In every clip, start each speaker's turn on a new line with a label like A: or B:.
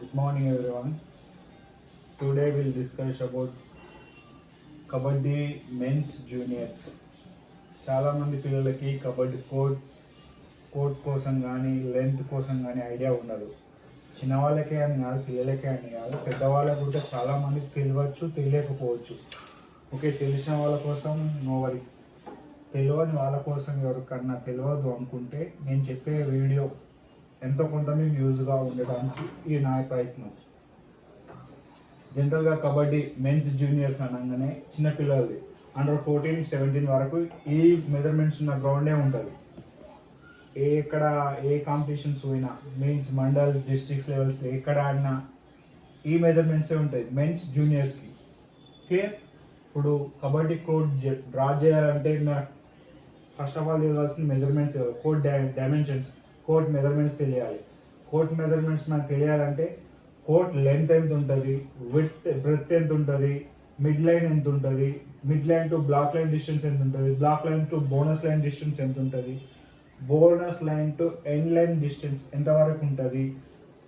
A: Good morning everyone. Today we'll discuss about kabaddi men's juniors. చాలామంది పిల్లలకి kabaddi court కోసం కానీ లెంత్ కోసం కానీ ఐడియా ఉండదు. చిన్నవాళ్ళకే అని కాదు, పిల్లలకే అని కాదు, పెద్దవాళ్ళకు కూడా చాలామందికి తెలియవచ్చు, తెలియకపోవచ్చు. ఓకే, తెలిసిన వాళ్ళ కోసం నోవరి, తెలియని వాళ్ళ కోసం ఎవరికన్నా తెలియదు అనుకుంటే నేను చెప్పే వీడియో ఎంతో కొంత మీకు యూజ్గా ఉండడానికి ఈ నా ప్రయత్నం. జనరల్గా కబడ్డీ మెన్స్ జూనియర్స్ అనగానే చిన్నపిల్లలది అండర్ 14, 17 వరకు ఈ మెజర్మెంట్స్ ఉన్న గ్రౌండే ఉంటుంది. ఎక్కడ ఏ కాంపిటీషన్స్ పోయినా, మీన్స్ మండల్, డిస్ట్రిక్ట్స్ లెవెల్స్ ఎక్కడ ఆడినా ఈ మెజర్మెంట్సే ఉంటాయి మెన్స్ జూనియర్స్కి. ఓకే, ఇప్పుడు కబడ్డీ కోర్ట్ డ్రా చేయాలంటే ఫస్ట్ ఆఫ్ ఆల్ తెలియాల్సిన measurements, court dimensions, court measurements తెలియాలి. కోర్ట్ మెజర్మెంట్స్ మనకు తెలియాలంటే కోర్ట్ లెంత్ ఎంత ఉంటుంది, బ్రెత్ ఎంత ఉంటుంది, మిడ్ లైన్ ఎంత ఉంటుంది, mid line to black line distance ఎంత ఉంటుంది, baulk line to bonus line distance ఎంత ఉంటుంది, bonus line to end line distance ఎంతవరకు ఉంటుంది.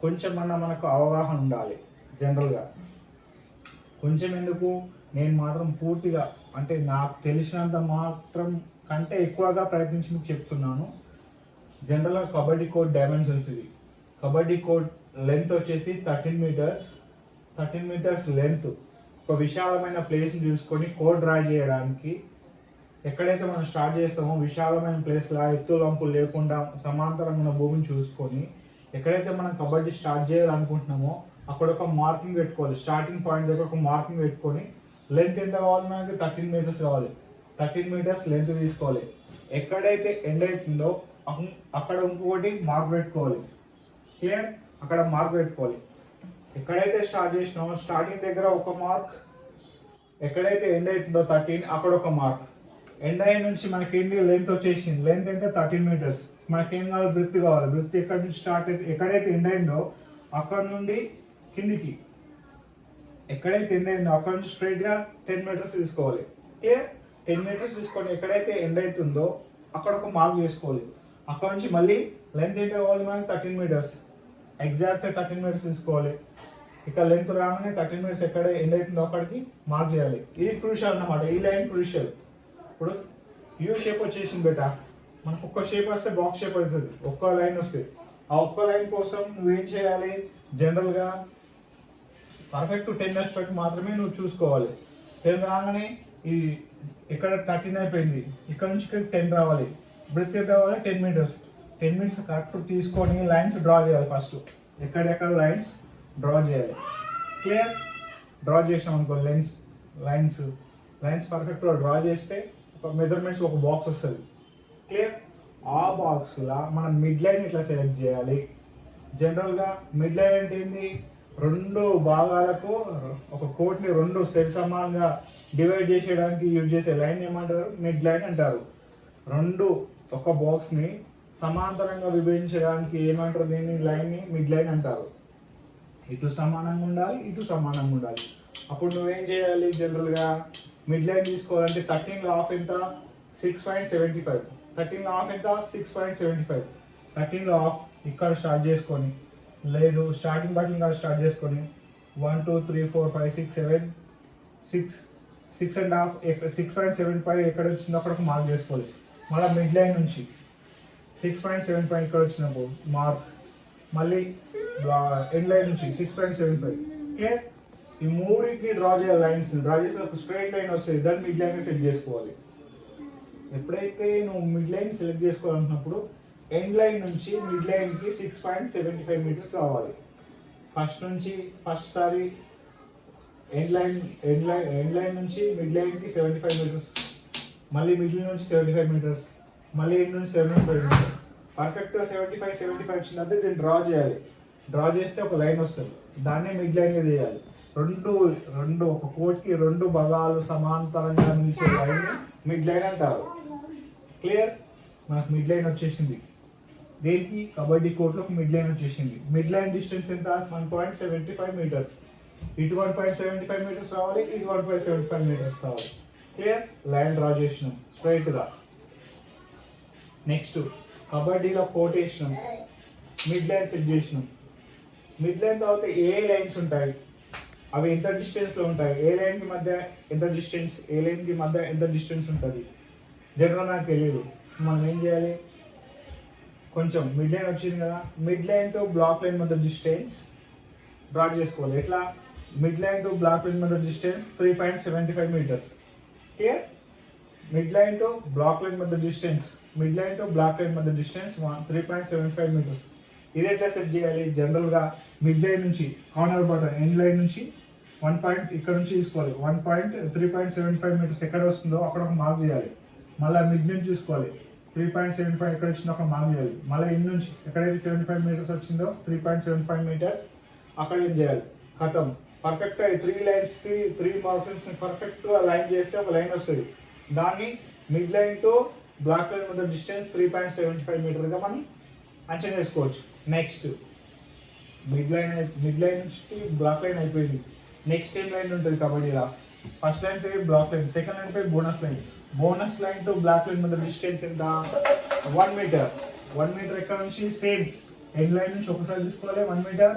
A: కొంచెం మనకు అవగాహన ఉండాలి. జనరల్గా కొంచెం ఎందుకు, నేను మాత్రం పూర్తిగా అంటే నాకు తెలిసినంత మాత్రం కంటే ఎక్కువగా ప్రయత్నించి మీకు చెప్తున్నాను. జనరల్గా కబడ్డీ కోర్ట్ డైమెన్షన్స్ ఇవి. కబడ్డీ కోర్ట్ లెంత్ వచ్చేసి 13 మీటర్స్ లెంత్. ఒక విశాలమైన ప్లేస్ని చూసుకొని కోర్ట్ డ్రా చేయడానికి ఎక్కడైతే మనం స్టార్ట్ చేస్తామో విశాలమైన ప్లేస్లా ఎత్తులంపులు లేకుండా సమాంతరమైన భూమిని చూసుకొని ఎక్కడైతే మనం కబడ్డీ స్టార్ట్ చేయాలనుకుంటున్నామో అక్కడ ఒక మార్కింగ్ పెట్టుకోవాలి. స్టార్టింగ్ పాయింట్ దగ్గర ఒక మార్కింగ్ పెట్టుకొని లెంత్ ఎంత కావాలి మనకి, 13 మీటర్స్ కావాలి. 13 మీటర్స్ లెంత్ తీసుకోవాలి. ఎక్కడైతే ఎండ్ అవుతుందో అక్కడ ఇంకొకటి మార్క్ పెట్టుకోవాలి. క్లియర్, అక్కడ మార్క్ పెట్టుకోవాలి. ఎక్కడైతే స్టార్ట్ చేసినామో స్టార్టింగ్ దగ్గర ఒక మార్క్, ఎక్కడైతే ఎండ్ అవుతుందో 13 అక్కడ ఒక మార్క్. ఎండ్ అయిన నుంచి మనకేంటి లెంత్ వచ్చేసింది. లెంత్ ఎంత 13 మీటర్స్. మనకేం కావాలి, బ్రెత్ కావాలి. బ్రెత్ ఎక్కడి నుంచి స్టార్ట్ అయితే ఎక్కడైతే ఎండ్ అయిందో అక్కడ నుండి కిందికి, ఎక్కడైతే ఎండ్ అయిందో అక్కడ నుంచి స్ట్రైట్గా 10 మీటర్స్ తీసుకోవాలి. క్లియర్, 10 మీటర్స్ తీసుకొని ఎక్కడైతే ఎండ్ అవుతుందో అక్కడ ఒక మార్క్ చేసుకోవాలి. అక్కడ నుంచి మళ్ళీ లెంత్ ఏంటి కావాలి మనకి 13 మీటర్స్, ఎగ్జాక్ట్గా 13 మీటర్స్ తీసుకోవాలి. ఇక్కడ లెంత్ రాగానే 13 మీటర్స్ ఎక్కడ ఎండ్ అవుతుందో అక్కడికి మార్క్ చేయాలి. ఇది క్రూషియల్ అన్నమాట, ఈ లైన్ క్రూషియల్. ఇప్పుడు యూ షేప్ వచ్చేసింది బేటా, మనకు ఒక్క షేప్ వస్తే బాక్స్ షేప్ అవుతుంది, ఒక్క లైన్ వస్తుంది. ఆ ఒక్క లైన్ కోసం నువ్వేం చేయాలి, జనరల్గా పర్ఫెక్ట్ 10 వరకు మాత్రమే నువ్వు చూసుకోవాలి. 10 రాగానే ఈ ఇక్కడ 13 అయిపోయింది, ఇక్కడ నుంచి ఇక్కడ 10 రావాలి. బ్రెత్ ఎంత కావాలి, 10 మీటర్స్. 10 మీటర్స్ కరెక్ట్ తీసుకొని లైన్స్ డ్రా చేయాలి. ఫస్ట్ ఎక్కడెక్కడ లైన్స్ డ్రా చేయాలి. క్లియర్, డ్రా చేసినాం అనుకో లైన్స్ పర్ఫెక్ట్గా డ్రా చేస్తే ఒక మెజర్మెంట్స్ ఒక బాక్స్ వస్తుంది. క్లియర్, ఆ బాక్స్లో మనం మిడ్ లైన్ ఇట్లా సెలెక్ట్ చేయాలి. జనరల్గా మిడ్ లైన్ అంటే ఏంటి, 2 భాగాలకు ఒక కోర్ట్ని 2 సరి సమానంగా డివైడ్ చేసేయడానికి యూజ్ చేసే లైన్ ఏమంటారు, మిడ్ లైన్ అంటారు. 2 ఒక బాక్స్ని సమాంతరంగా విభజించడానికి ఏమంటారు, దీన్ని లైన్ని మిడ్ లైన్ అంటారు. ఇటు సమానంగా ఉండాలి, ఇటు సమానంగా ఉండాలి. అప్పుడు నువ్వేం చేయాలి, జనరల్గా మిడ్ లైన్ తీసుకోవాలంటే 13లో హాఫ్ ఎంత, 6.75. 13లో హాఫ్ ఎంత, 6.75. 13లో హాఫ్ ఇక్కడ స్టార్ట్ చేసుకొని, లేదు స్టార్టింగ్ బట్టి ఇంకా స్టార్ట్ చేసుకొని 1 2 3 4 5 6 7 6.5 6.75 ఎక్కడ వచ్చిందో అక్కడ ఒక మార్క్ చేసుకోవాలి. మళ్ళీ మిడ్ లైన్ నుంచి 6.75 ఇక్కడ వచ్చినప్పుడు మార్క్, మళ్ళీ ఎండ్ లైన్ నుంచి 6.75. ఓకే, ఈ మూడింటిని డ్రా చేయాలి. లైన్స్ డ్రా చేసి ఒక స్ట్రైట్ లైన్ వస్తుంది, దాన్ని మిడ్ లైన్ సెట్ చేసుకోవాలి. ఎప్పుడైతే నువ్వు మిడ్ లైన్ సెలెక్ట్ చేసుకోవాలనుకున్నప్పుడు ఎండ్ లైన్ నుంచి మిడ్ లైన్కి 6.75 మీటర్స్ కావాలి. ఫస్ట్ సారి ఎండ్ లైన్ నుంచి మిడ్ లైన్కి 75 మీటర్స్, మళ్ళీ మిడిల్ నుంచి 75 మీటర్స్, మళ్ళీ ఎండ్ నుంచి 75 మీటర్స్. పర్ఫెక్ట్గా 75 వచ్చినట్టు దీన్ని డ్రా చేయాలి. డ్రా చేస్తే ఒక లైన్ వస్తుంది, దాన్నే మిడ్ లైన్గా చేయాలి. రెండు ఒక కోర్ట్కి 2 భాగాలు సమాంతరంగా నిలిచే లైన్ మిడ్ లైన్ అంటారు. క్లియర్, మనకు మిడ్ లైన్ వచ్చేసింది. దేనికి, కబడ్డీ కోర్టులో మిడ్ లైన్ వచ్చేసింది. మిడ్ లైన్ డిస్టెన్స్ ఎంత, 1.75 మీటర్స్. ఇటు 1.75 మీటర్స్ రావాలి, ఇటు 1.75 మీటర్స్ రావాలి. క్లియర్, లైన్ డ్రా చేసినాం స్ట్రైట్గా. నెక్స్ట్ కబడ్డీలో కోట్ వేసినాం, మిడ్ లైన్ సెట్ చేసినాం. మిడ్ లైన్ తర్వాత ఏ లైన్స్ ఉంటాయి, అవి ఎంత డిస్టెన్స్లో ఉంటాయి, ఏ లైన్కి మధ్య ఎంత డిస్టెన్స్, ఏ లైన్కి మధ్య ఎంత డిస్టెన్స్ ఉంటుంది జనరల్ నాకు తెలియదు. మనం ఏం చేయాలి, కొంచెం మిడ్ లైన్ వచ్చింది కదా, mid line to black line మధ్య డిస్టెన్స్ డ్రా చేసుకోవాలి. ఎట్లా, mid line to black line మధ్య distance 3.75 meters. Clear, mid line to black line మధ్య distance, mid line to black line మధ్య డిస్టెన్స్ 3.75 meters. ఇది ఎట్లా సెట్ చేయాలి, జనరల్గా మిడ్ లైన్ నుంచి కార్నర్ బటన్ ఎండ్ లైన్ నుంచి 1 point ఇక్కడ నుంచి తీసుకోవాలి, 3.75 meters ఎక్కడ వస్తుందో అక్కడ ఒక మార్క్ చేయాలి. మళ్ళీ మిడ్ నుంచి చూసుకోవాలి, 3.75 ఎక్కడ వచ్చిందో అక్కడ మార్క్ చేయాలి. మళ్ళీ ఎండ్ నుంచి ఎక్కడైతే 75 meters వచ్చిందో 3.75 meters అక్కడ ఏం చేయాలి, ఖతం. పర్ఫెక్ట్గా 3 లైన్స్కి 3 మార్క్స్ పర్ఫెక్ట్గా లైన్ చేస్తే ఒక లైన్ వస్తుంది. దాన్ని mid line to black line మధ్య డిస్టెన్స్ 3.75 meterగా మనం అంచనా వేసుకోవచ్చు. నెక్స్ట్ మిడ్ లైన్ నుంచి బ్లాక్ లైన్ అయిపోయింది. నెక్స్ట్ ఏం లైన్ ఉంటుంది కబడ్డీలో, ఫస్ట్ లైన్ పై బ్లాక్ లైన్, సెకండ్ లైన్ పై bonus line. Bonus line to black line మధ్య డిస్టెన్స్ ఎంత, 1 meter. 1 meter ఎక్కడ నుంచి, సేమ్ ఎండ్ లైన్ నుంచి ఒకసారి తీసుకోవాలి 1 meter,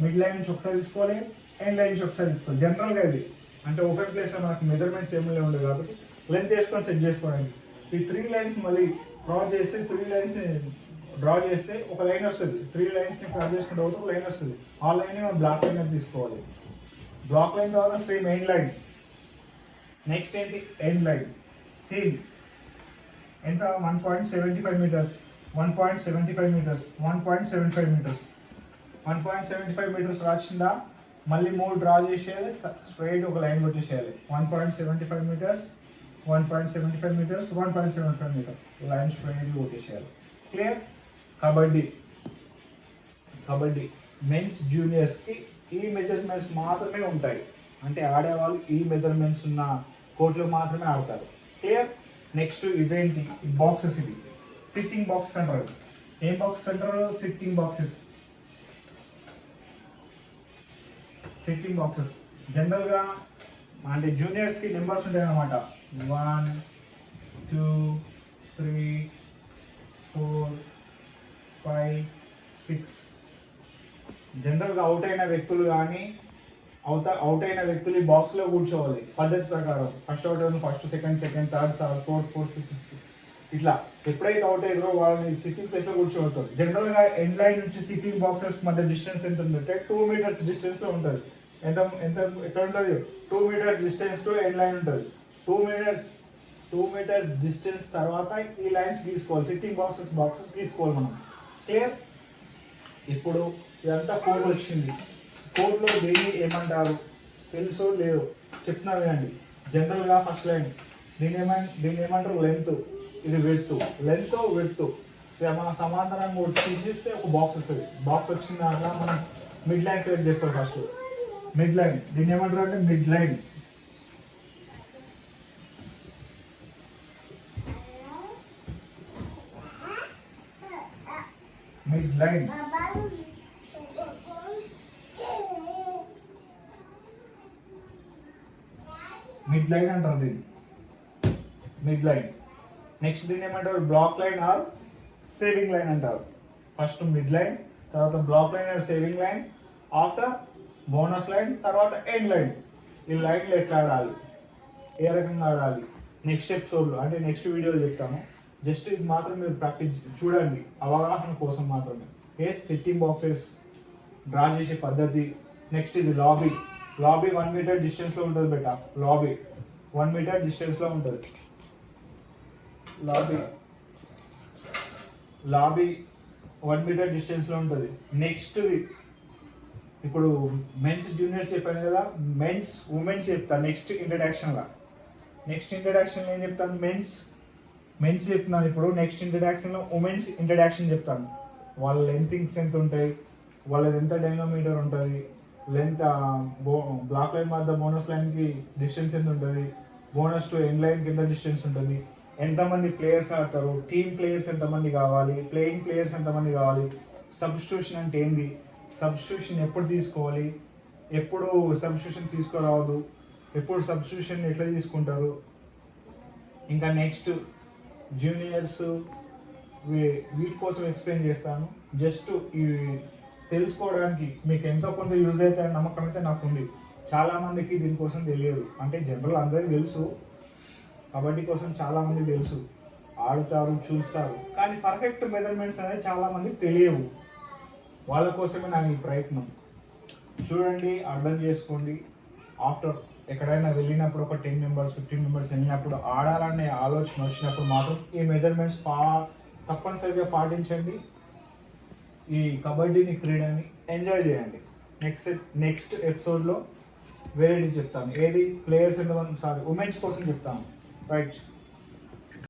A: మిడ్ లైన్ నుంచి ఒకసారి తీసుకోవాలి, ఎండ్ లైన్ నుంచి ఒకసారి తీసుకోవాలి. జనరల్గా ఇది అంటే ఓపెన్ ప్లేస్లో మనకు మెజర్మెంట్స్ ఏమి ఉండదు కాబట్టి లెంత్ వేసుకొని సెట్ చేసుకోవడానికి. ఈ 3 lines మళ్ళీ క్రాస్ చేస్తే 3 lines డ్రా చేస్తే ఒక లైన్ వస్తుంది. 3 lines క్రాస్ చేసుకుంటే ఒక లైన్ వస్తుంది. ఆ లైన్ మనం బ్లాక్ లైన్ అని తీసుకోవాలి. బ్లాక్ లైన్ తర్వాత సేమ్ ఎండ్ లైన్. నెక్స్ట్ ఏంటి, ఎండ్ లైన్ సేమ్ ఎంత, 1.75 meters, 1.75 meters, 1.75 meters, 1.75 meters రాసిందా, మళ్ళీ 3 డ్రా చేసేయాలి, స్ట్రైట్ ఒక లైన్ కొట్టేసేయాలి. 1.75 meters, 1.75 meters, 1.75 meters line straight కొట్టేసేయాలి. క్లియర్. కబడ్డీ మెన్స్ జూనియర్స్కి ఈ మెజర్మెంట్స్ మాత్రమే ఉంటాయి, అంటే ఆడేవాళ్ళు ఈ మెజర్మెంట్స్ ఉన్న కోర్టులో మాత్రమే ఆడతారు. క్లియర్. నెక్స్ట్ ఇదేంటి, బాక్సెస్. ఇది సిట్టింగ్ బాక్సెస్ అంటారు. ఏం బాక్సెస్ అంటారు, సిట్టింగ్ బాక్సెస్. సిట్టింగ్ బాక్సెస్ జనరల్గా అంటే జూనియర్స్కి నెంబర్స్ ఉంటాయి అన్నమాట. 1 2 3 4 5 6. జనరల్గా అవుట్ అయిన వ్యక్తులు కానీ అవుట్ అయిన వ్యక్తులు ఈ బాక్స్లో కూర్చోవాలి పద్ధతి ప్రకారం. ఫస్ట్ అవుట్ అయిన first, second, third, fourth, fifth ఇట్లా. ఎప్పుడైతే అవుట్ అయ్యారో వాళ్ళని సిట్టింగ్ ప్లేస్లో కూర్చోబెడతారు. జనరల్గా ఎండ్ లైన్ నుంచి సిట్టింగ్ బాక్సెస్ మధ్య డిస్టెన్స్ ఎంత ఉందంటే 2 meters డిస్టెన్స్లో ఉంటుంది. ఎంత ఎక్కడ ఉంటుంది, 2 meters distance to end line ఉంటుంది. 2 meter డిస్టెన్స్ తర్వాత ఈ లైన్స్ గీసుకోవాలి, సిట్టింగ్ బాక్సెస్ గీసుకోవాలి మనం. క్లియర్. ఇప్పుడు ఇదంతా కోడ్ వచ్చింది. కోడ్లో దీన్ని ఏమంటారు తెలుసో లేదో చెప్తున్నా వినండి. జనరల్గా ఫస్ట్ లైన్ దీన్ని ఏమంటారు, లెంత్. ఇది వెడ్త్. లెంత్ సమాంతరంగా తీసేస్తే ఒక బాక్స్ వస్తుంది. బాక్స్ వచ్చిన దాంట్లో మనం మిడ్ లైన్ సెలెక్ట్ చేసుకోవాలి. ఫస్ట్ మిడ్ లైన్, దీన్ని ఏమంటారు అంటే మిడ్ లైన్. మిడ్ లైన్ అంటారు దీన్ని, మిడ్ లైన్. నెక్స్ట్ దీన్ని ఏమంటారు, baulk line or saving line అంటారు. ఫస్ట్ మిడ్ లైన్, తర్వాత baulk line or saving line, after bonus line, తర్వాత ఎండ్ లైన్. ఈ లైన్లు ఎట్లా ఆడాలి, ఏ రకంగా ఆడాలి నెక్స్ట్ ఎపిసోడ్లో అంటే నెక్స్ట్ వీడియోలో చెప్తాము. జస్ట్ ఇది మాత్రం మీరు ప్రాక్టీస్ చూడండి, అవగాహన కోసం మాత్రమే. సిట్టింగ్ బాక్సెస్ డ్రా చేసే పద్ధతి. నెక్స్ట్ ఇది లాబీ. 1 meter డిస్టెన్స్లో ఉంటుంది బెట. లాబీ 1 meter డిస్టెన్స్లో ఉంటుంది. లాబీ 1 meter డిస్టెన్స్లో ఉంటుంది. నెక్స్ట్ ఇప్పుడు మెన్స్ జూనియర్స్ చెప్పాను కదా, ఉమెన్స్ చెప్తాను నెక్స్ట్ ఇంట్రడక్షన్లో ఏం చెప్తాను, మెన్స్ చెప్తున్నాను. ఇప్పుడు నెక్స్ట్ ఇంట్రడక్షన్లో ఉమెన్స్ ఇంట్రడక్షన్ చెప్తాను. వాళ్ళ లెంతింగ్స్ ఎంత ఉంటాయి, వాళ్ళది ఎంత డైనోమీటర్ ఉంటుంది, లెంత్ బ్లాక్ లైన్ మధ్య బోనస్ లైన్కి డిస్టెన్స్ ఎంత ఉంటుంది, బోనస్ టు ఎండ్ లైన్కి ఎంత డిస్టెన్స్ ఉంటుంది, ఎంతమంది ప్లేయర్స్ ఆడతారు, టీమ్ ప్లేయర్స్ ఎంతమంది కావాలి, ప్లేయింగ్ ప్లేయర్స్ ఎంతమంది కావాలి, సబ్స్టిట్యూషన్ అంటే ఏంది, సబ్స్టిట్యూషన్ ఎప్పుడు తీసుకోవాలి, ఎప్పుడు సబ్స్టిట్యూషన్ తీసుకురావద్దు, ఎప్పుడు సబ్స్టిట్యూషన్ ఎట్లా తీసుకుంటారు. ఇంకా నెక్స్ట్ జూనియర్స్ వీటి కోసం ఎక్స్ప్లెయిన్ చేస్తాను. జస్ట్ ఈ తెలుసుకోవడానికి మీకు ఎంతో కొంత యూజ్ అయితే అనే నమ్మకం అయితే నాకు ఉంది. చాలామందికి దీనికోసం తెలియదు, అంటే జనరల్ అందరికీ తెలుసు, కబడ్డీ కోసం చాలామంది తెలుసు, ఆడుతారు, చూస్తారు, కానీ పర్ఫెక్ట్ మెజర్మెంట్స్ అనేది చాలామందికి తెలియవు. వాళ్ళ కోసమే నా ఈ ప్రయత్నం. చూడండి, అర్థం చేసుకోండి. ఆఫ్టర్ ఎక్కడైనా వెళ్ళినప్పుడు ఒక 10 మెంబర్స్ 15 మెంబర్స్ వెళ్ళినప్పుడు ఆడాలనే ఆలోచన వచ్చినప్పుడు మాత్రం ఈ మెజర్మెంట్స్ తప్పనిసరిగా పాటించండి. ఈ కబడ్డీని, క్రీడని ఎంజాయ్ చేయండి. నెక్స్ట్ ఎపిసోడ్లో వేరేది చెప్తాను. ఏది ప్లేయర్స్ ఎంతమంది, ఉమెన్స్ కోసం చెప్తాను. రైట్.